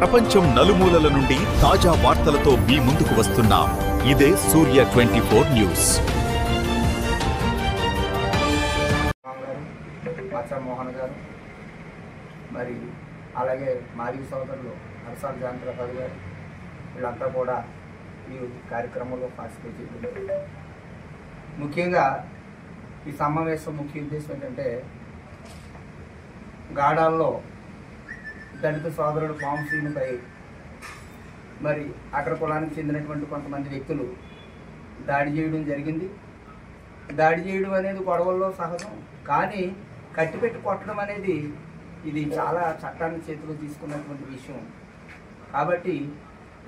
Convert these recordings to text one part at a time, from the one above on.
ప్రపంచం నలుమూలల నుండి తాజా వార్తలతో మీ ముందుకు వస్తున్నాం. ఇదే సూర్య 24 న్యూస్. మోహన్ గారు మరి అలాగే మాజీ సోదరులు హర్సాల్ జాంత్రపతి గారు వీళ్ళంతా కూడా ఈ కార్యక్రమంలో పార్టిసిపేట్ చేయడం. ముఖ్యంగా ఈ సమావేశం ముఖ్య ఉద్దేశం ఏంటంటే గాడాల్లో దళిత సోదరుడు పాంశ్రీనిపై మరి అగ్ర కులానికి చెందినటువంటి కొంతమంది వ్యక్తులు దాడి చేయడం జరిగింది. దాడి చేయడం అనేది గొడవల్లో సహజం, కానీ కట్టిపెట్టి కొట్టడం అనేది ఇది చాలా చట్టాన్ని చేతిలో తీసుకున్నటువంటి విషయం. కాబట్టి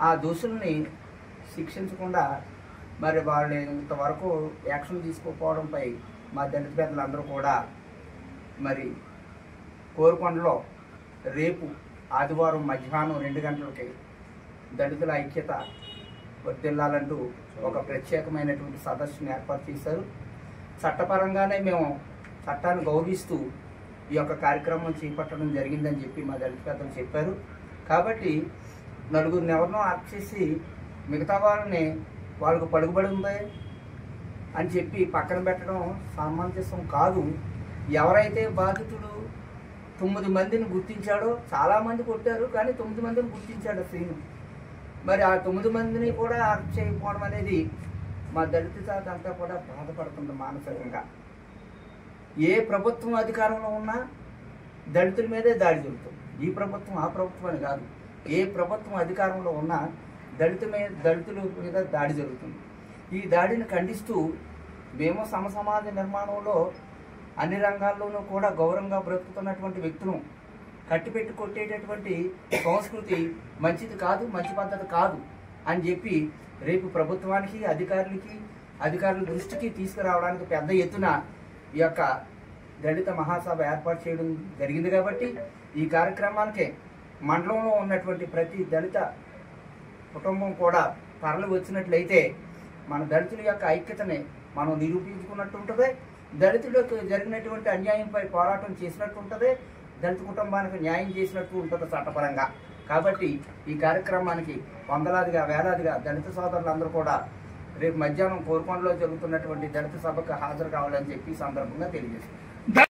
ఆ దోషుల్ని శిక్షించకుండా మరి వాళ్ళు ఇంతవరకు యాక్షన్ తీసుకోకపోవడంపై మా దళిత పెద్దలందరూ కూడా మరి కోరుకొండలో రేపు ఆదివారం మధ్యాహ్నం 2 గంటలకి దళితుల ఐక్యత వర్ధిల్లాలంటూ ఒక ప్రత్యేకమైనటువంటి సదస్సును ఏర్పాటు చేశారు. చట్టపరంగానే మేము చట్టాన్ని గౌరవిస్తూ ఈ యొక్క కార్యక్రమం చేపట్టడం జరిగిందని చెప్పి మా దళిత పెద్దలు చెప్పారు. కాబట్టి నలుగురిని ఎవరినో అరెస్ట్ చేసి మిగతా వాళ్ళని వాళ్ళకు పలుకుబడి ఉంది అని చెప్పి పక్కన పెట్టడం సమంజసం కాదు. ఎవరైతే బాధితుడు 9 మందిని గుర్తించాడో, చాలామంది కొట్టారు కానీ 9 మందిని గుర్తించాడు శ్రీను. మరి ఆ 9 మందిని కూడా అరెస్ట్ చేయకపోవడం అనేది మా దళిత జాతి అంతా కూడా బాధపడుతుంది మానసికంగా. ఏ ప్రభుత్వం అధికారంలో ఉన్నా దళితుల మీదే దాడి జరుగుతుంది. ఈ ప్రభుత్వం ఆ ప్రభుత్వం అని కాదు, ఏ ప్రభుత్వం అధికారంలో ఉన్నా దళితుల మీద దాడి జరుగుతుంది. ఈ దాడిని ఖండిస్తూ మేము సమాజ నిర్మాణంలో అన్ని రంగాల్లోనూ కూడా గౌరవంగా బ్రతుకుతున్నటువంటి వ్యక్తులను కట్టిపెట్టి కొట్టేటటువంటి సంస్కృతి మంచిది కాదు, మంచి పద్ధతి కాదు అని చెప్పి రేపు ప్రభుత్వానికి అధికారుల దృష్టికి తీసుకురావడానికి పెద్ద ఎత్తున ఈ యొక్క దళిత మహాసభ ఏర్పాటు చేయడం జరిగింది. కాబట్టి ఈ కార్యక్రమానికి మండలంలో ఉన్నటువంటి ప్రతి దళిత కుటుంబం కూడా తరలి వచ్చినట్లయితే మన దళితుల యొక్క ఐక్యతని మనం నిరూపించుకున్నట్టు ఉంటుంది. దళితులకు జరిగినటువంటి అన్యాయంపై పోరాటం చేసినట్టు ఉంటుంది, దళిత కుటుంబానికి న్యాయం చేసినట్టు ఉంటుంది చట్టపరంగా. కాబట్టి ఈ కార్యక్రమానికి వందలాదిగా వేలాదిగా దళిత సోదరులందరూ కూడా రేపు మధ్యాహ్నం కోరుకొండలో జరుగుతున్నటువంటి దళిత సభకు హాజరు కావాలని చెప్పి సందర్భంగా తెలియజేస్తున్నారు.